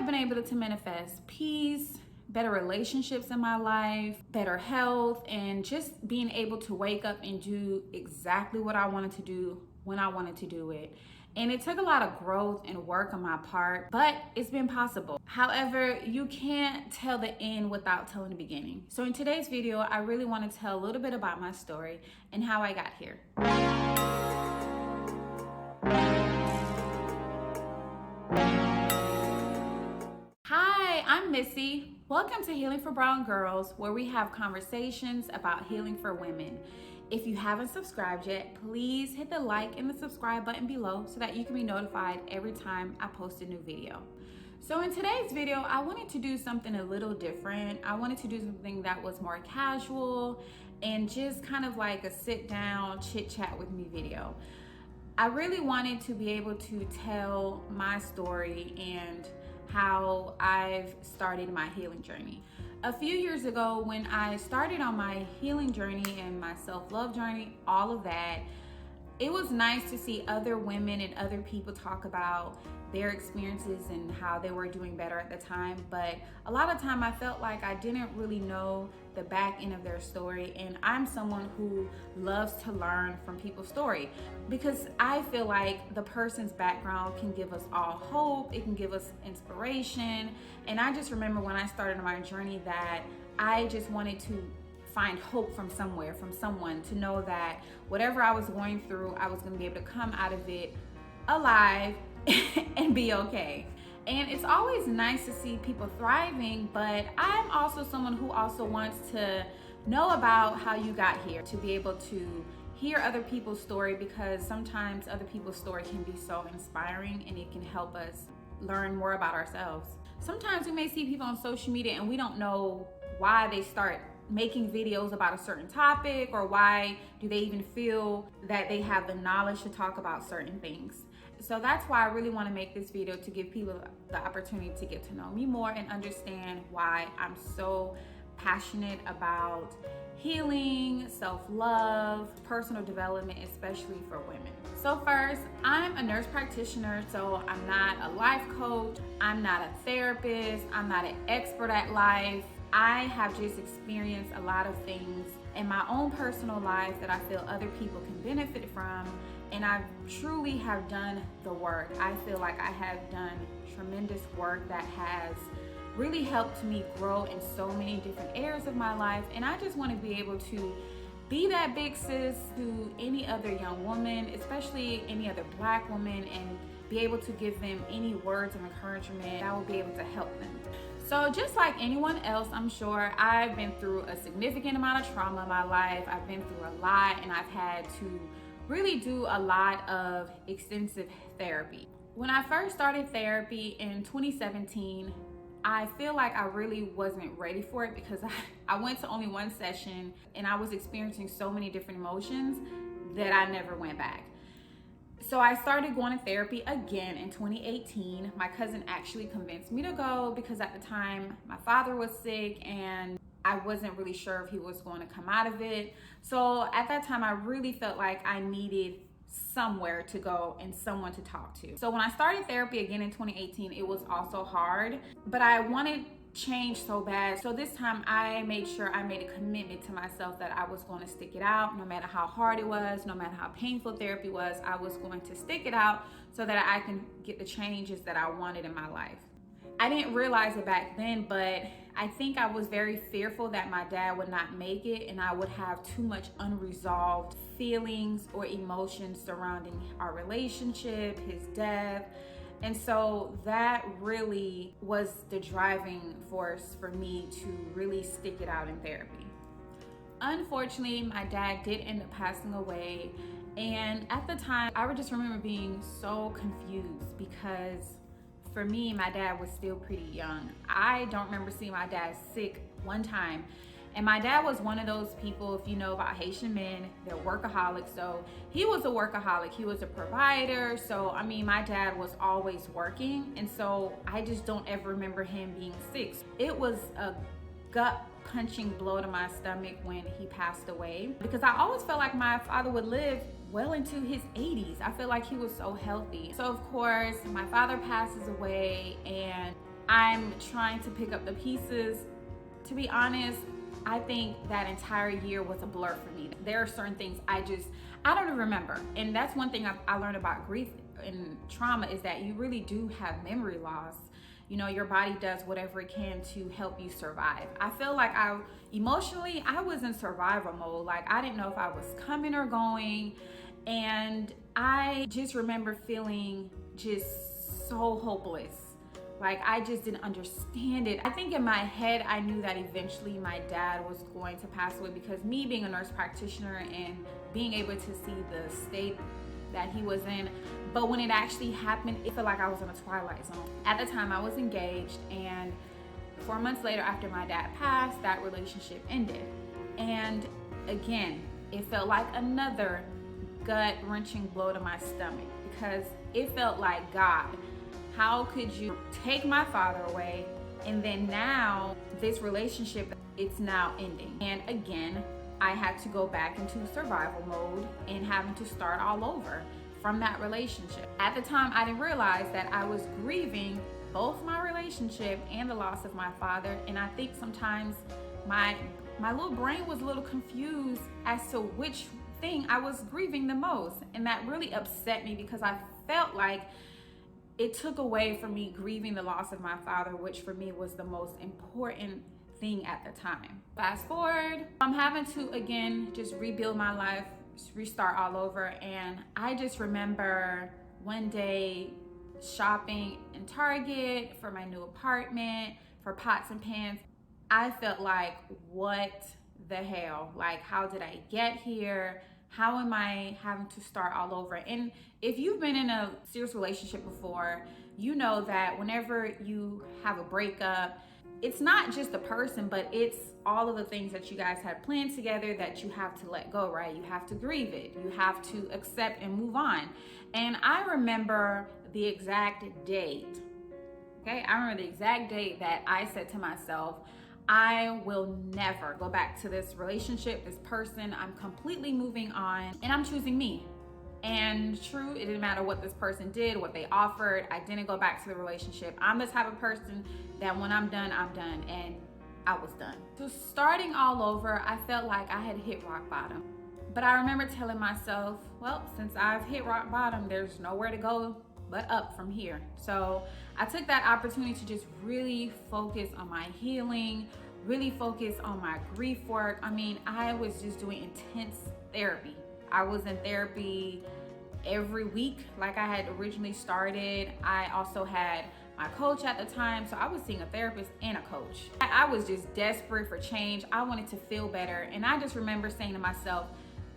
have been able to manifest peace, better relationships in my life, better health, and just being able to wake up and do exactly what I wanted to do when I wanted to do it. And it took a lot of growth and work on my part, but it's been possible. However, you can't tell the end without telling the beginning. So in today's video, I really want to tell a little bit about my story and how I got here. Hi, I'm Missy. Welcome to Healing for Brown Girls, where we have conversations about healing for women. If you haven't subscribed yet, please hit the like and the subscribe button below so that you can be notified every time I post a new video. So in today's video, I wanted to do something a little different. I wanted to do something that was more casual and just kind of like a sit down, chit chat with me video. I really wanted to be able to tell my story and how I've started my healing journey. A few years ago, when I started on my healing journey and my self-love journey, all of that, it was nice to see other women and other people talk about their experiences and how they were doing better at the time. But a lot of time I felt like I didn't really know the back end of their story. And I'm someone who loves to learn from people's story because I feel like the person's background can give us all hope. It can give us inspiration. And I just remember when I started on my journey that I just wanted to find hope from somewhere, from someone, to know that whatever I was going through, I was going to be able to come out of it alive and be okay. And it's always nice to see people thriving, but I'm also someone who also wants to know about how you got here, to be able to hear other people's story, because sometimes other people's story can be so inspiring and it can help us learn more about ourselves. Sometimes we may see people on social media and we don't know why they start making videos about a certain topic, or why do they even feel that they have the knowledge to talk about certain things. So that's why I really want to make this video, to give people the opportunity to get to know me more and understand why I'm so passionate about healing, self-love, personal development, especially for women. So first, I'm a nurse practitioner, so I'm not a life coach, I'm not a therapist, I'm not an expert at life. I have just experienced a lot of things in my own personal life that I feel other people can benefit from, and I truly have done the work. I feel like I have done tremendous work that has really helped me grow in so many different areas of my life, and I just want to be able to be that big sis to any other young woman, especially any other Black woman, and be able to give them any words of encouragement that will be able to help them. So just like anyone else, I'm sure I've been through a significant amount of trauma in my life. I've been through a lot, and I've had to really do a lot of extensive therapy. When I first started therapy in 2017, I feel like I really wasn't ready for it because I went to only one session and I was experiencing so many different emotions that I never went back. So I started going to therapy again in 2018. My cousin actually convinced me to go because at the time my father was sick and I wasn't really sure if he was going to come out of it. So at that time I really felt like I needed somewhere to go and someone to talk to. So when I started therapy again in 2018, it was also hard, but I wanted change so bad. So this time I made sure I made a commitment to myself that I was going to stick it out no matter how hard it was, no matter how painful therapy was. I was going to stick it out so that I can get the changes that I wanted in my life. I didn't realize it back then, but I think I was very fearful that my dad would not make it and I would have too much unresolved feelings or emotions surrounding our relationship, his death. And so that really was the driving force for me to really stick it out in therapy. Unfortunately, my dad did end up passing away. And at the time, I would just remember being so confused because for me, my dad was still pretty young. I don't remember seeing my dad sick one time. And my dad was one of those people, if you know about Haitian men, they're workaholics. So he was a workaholic. He was a provider. So, I mean, my dad was always working. And so I just don't ever remember him being sick. It was a gut punching blow to my stomach when he passed away, because I always felt like my father would live well into his 80s. I feel like he was so healthy. So of course my father passes away, and I'm trying to pick up the pieces. To be honest, I think that entire year was a blur for me. There are certain things I don't even remember. And that's one thing I learned about grief and trauma, is that you really do have memory loss. You know, your body does whatever it can to help you survive. I feel like emotionally, I was in survival mode. Like, I didn't know if I was coming or going. And I just remember feeling just so hopeless. Like, I just didn't understand it. I think in my head, I knew that eventually my dad was going to pass away, because me being a nurse practitioner and being able to see the state that he was in. But when it actually happened, it felt like I was in a twilight zone. At the time, I was engaged, and 4 months later, after my dad passed, that relationship ended. And again, it felt like another gut-wrenching blow to my stomach, because it felt like, God, how could you take my father away, and then now this relationship, it's now ending? And again, I had to go back into survival mode and having to start all over from that relationship. At the time, I didn't realize that I was grieving both my relationship and the loss of my father. And I think sometimes my little brain was a little confused as to which thing I was grieving the most. And that really upset me, because I felt like it took away from me grieving the loss of my father, which for me was the most important thing at the time. Fast forward, I'm having to again just rebuild my life, restart all over. And I just remember one day shopping in Target for my new apartment for pots and pans. I felt like, what the hell? Like, how did I get here? How am I having to start all over? And if you've been in a serious relationship before, you know that whenever you have a breakup, it's not just the person, but it's all of the things that you guys had planned together that you have to let go, right? You have to grieve it. You have to accept and move on. And I remember the exact date. Okay, I remember the exact date that I said to myself, I will never go back to this relationship, this person. I'm completely moving on, and I'm choosing me. And true, it didn't matter what this person did, what they offered. I didn't go back to the relationship. I'm the type of person that when I'm done, I'm done. And I was done. So starting all over, I felt like I had hit rock bottom. But I remember telling myself, well, since I've hit rock bottom, there's nowhere to go but up from here. So I took that opportunity to just really focus on my healing, really focus on my grief work. I mean, I was just doing intense therapy. I was in therapy every week like I had originally started. I also had my coach at the time, so I was seeing a therapist and a coach. I was just desperate for change. I wanted to feel better, and I just remember saying to myself,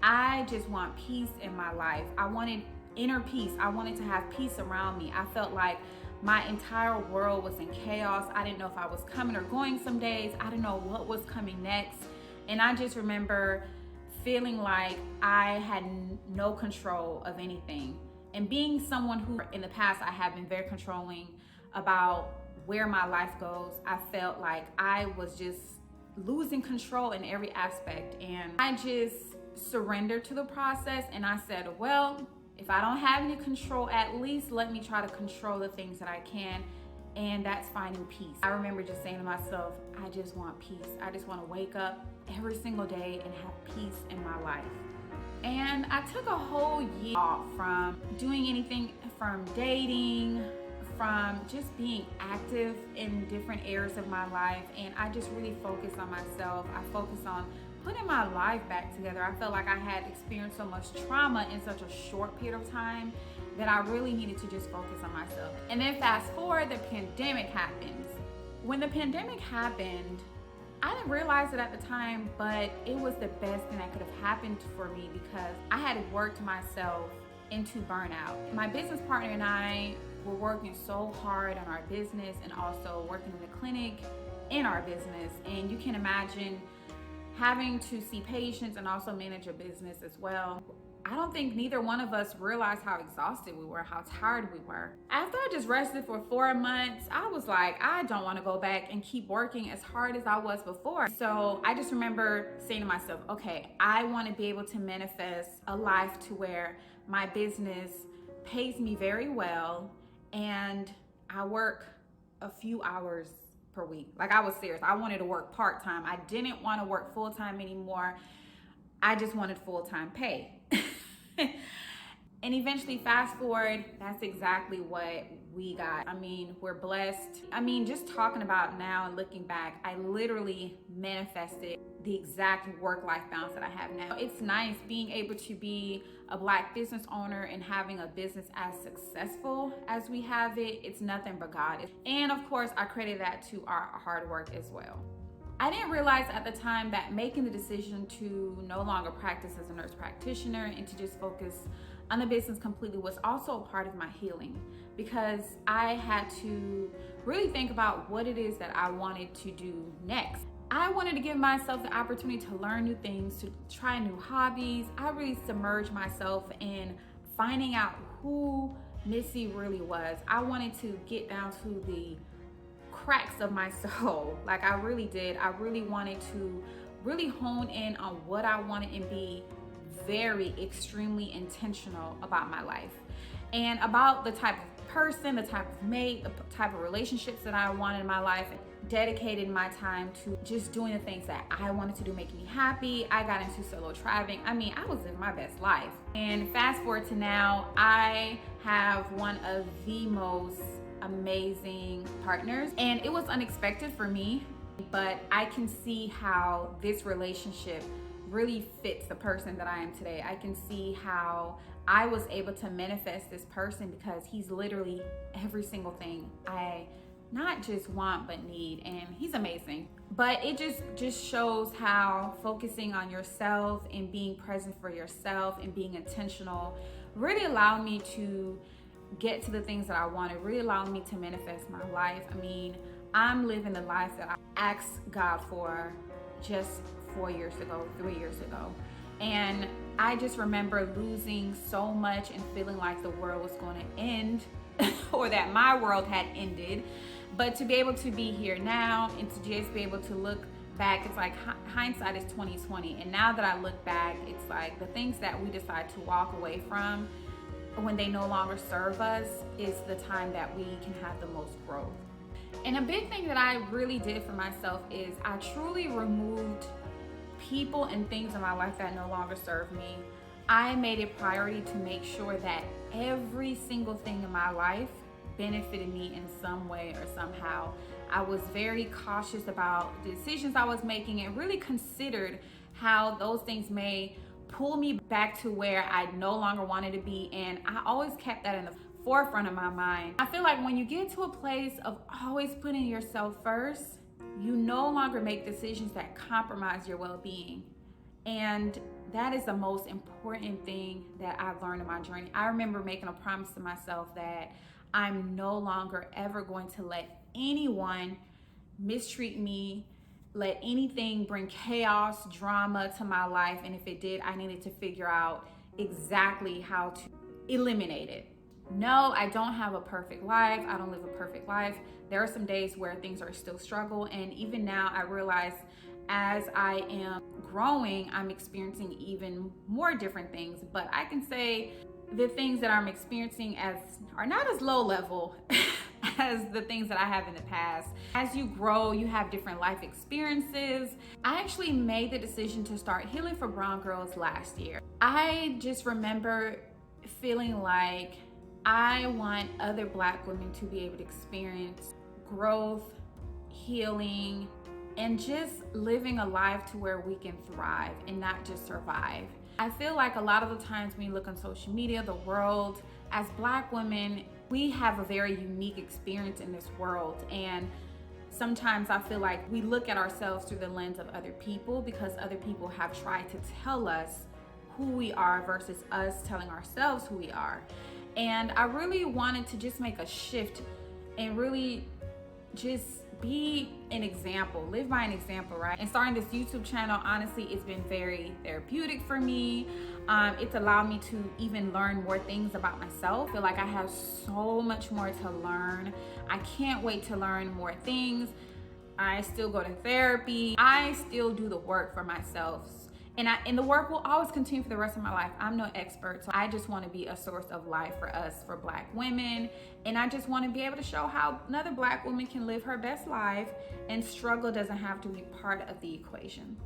I just want peace in my life. I wanted inner peace. I wanted to have peace around me. I felt like my entire world was in chaos. I didn't know if I was coming or going some days. I didn't know what was coming next. And I just remember feeling like I had no control of anything. And being someone who in the past I have been very controlling about where my life goes, I felt like I was just losing control in every aspect. And I just surrendered to the process, and I said, well, if I don't have any control, at least let me try to control the things that I can, and that's finding peace. I remember just saying to myself, I just want peace. I just want to wake up every single day and have peace in my life. And I took a whole year off from doing anything, from dating, from just being active in different areas of my life. And I just really focused on myself. I focused on putting my life back together. I felt like I had experienced so much trauma in such a short period of time that I really needed to just focus on myself. And then fast forward, the pandemic happens. When the pandemic happened, I didn't realize it at the time, but it was the best thing that could have happened for me, because I had worked myself into burnout. My business partner and I were working so hard on our business and also working in the clinic in our business. And you can imagine having to see patients and also manage a business as well. I don't think neither one of us realized how exhausted we were, how tired we were. After I just rested for 4 months, I was like, I don't want to go back and keep working as hard as I was before. So I just remember saying to myself, okay, I want to be able to manifest a life to where my business pays me very well and I work a few hours per week. Like, I was serious. I wanted to work part-time. I didn't want to work full-time anymore. I just wanted full-time pay. And eventually, fast forward, that's exactly what we got. I mean, we're blessed. I mean, just talking about now and looking back, I literally manifested the exact work-life balance that I have now. It's nice being able to be a Black business owner and having a business as successful as we have it. It's nothing but God. And of course, I credit that to our hard work as well. I didn't realize at the time that making the decision to no longer practice as a nurse practitioner and to just focus on the business completely was also a part of my healing, because I had to really think about what it is that I wanted to do next. I wanted to give myself the opportunity to learn new things, to try new hobbies. I really submerged myself in finding out who Missy really was. I wanted to get down to the cracks of my soul. Like, I really did. I really wanted to really hone in on what I wanted and be very extremely intentional about my life and about the type of person, the type of mate, the type of relationships that I wanted in my life. Dedicated my time to just doing the things that I wanted to do, making me happy. I got into solo traveling. I mean, I was living my best life. And fast forward to now, I have one of the most amazing partners, and it was unexpected for me, but I can see how this relationship really fits the person that I am today. I can see how I was able to manifest this person because he's literally every single thing I not just want but need, and he's amazing. But it just shows how focusing on yourself and being present for yourself and being intentional really allowed me to get to the things that I wanted, really allowed me to manifest my life. I mean, I'm living the life that I asked God for just 4 years ago, 3 years ago. And I just remember losing so much and feeling like the world was going to end or that my world had ended. But to be able to be here now and to just be able to look back, it's like hindsight is 20/20. And now that I look back, it's like the things that we decide to walk away from when they no longer serve us is the time that we can have the most growth. And a big thing that I really did for myself is I truly removed people and things in my life that no longer serve me. I made it a priority to make sure that every single thing in my life benefited me in some way or somehow. I was very cautious about the decisions I was making and really considered how those things may pull me back to where I no longer wanted to be, and I always kept that in the forefront of my mind. I feel like when you get to a place of always putting yourself first, you no longer make decisions that compromise your well-being. And that is the most important thing that I've learned in my journey. I remember making a promise to myself that I'm no longer ever going to let anyone mistreat me, let anything bring chaos, drama to my life. And if it did, I needed to figure out exactly how to eliminate it. No, I don't have a perfect life. I don't live a perfect life. There are some days where things are still struggle. And even now I realize as I am growing, I'm experiencing even more different things. But I can say the things that I'm experiencing are not as low level as the things that I have in the past. As you grow, you have different life experiences. I actually made the decision to start Healing for Brown Girls last year. I just remember feeling like I want other Black women to be able to experience growth, healing, and just living a life to where we can thrive and not just survive. I feel like a lot of the times when you look on social media, the world, as Black women, we have a very unique experience in this world. And sometimes I feel like we look at ourselves through the lens of other people because other people have tried to tell us who we are versus us telling ourselves who we are. And I really wanted to just make a shift and really just be an example, live by an example, right? And starting this YouTube channel, honestly, it's been very therapeutic for me. It's allowed me to even learn more things about myself. I feel like I have so much more to learn. I can't wait to learn more things. I still go to therapy. I still do the work for myself. And the work will always continue for the rest of my life. I'm no expert, so I just want to be a source of life for us, for Black women. And I just want to be able to show how another Black woman can live her best life, and struggle doesn't have to be part of the equation.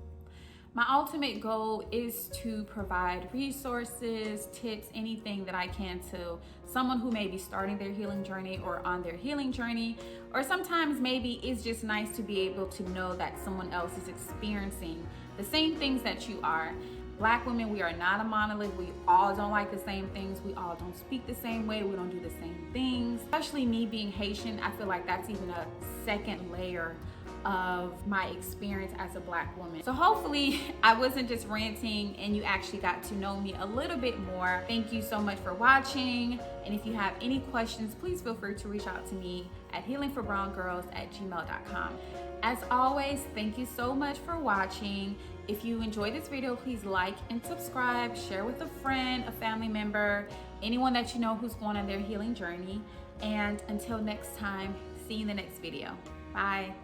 My ultimate goal is to provide resources, tips, anything that I can to someone who may be starting their healing journey or on their healing journey, or sometimes maybe it's just nice to be able to know that someone else is experiencing the same things that you are. Black women, we are not a monolith. We all don't like the same things. We all don't speak the same way. We don't do the same things. Especially me being Haitian, I feel like that's even a second layer of my experience as a Black woman. So hopefully I wasn't just ranting and you actually got to know me a little bit more. Thank you so much for watching. And if you have any questions, please feel free to reach out to me at healingforbrown girls@gmail.com. As always, thank you so much for watching. If you enjoyed this video, please like and subscribe, share with a friend, a family member, anyone that you know who's going on their healing journey. And until next time, see you in the next video. Bye.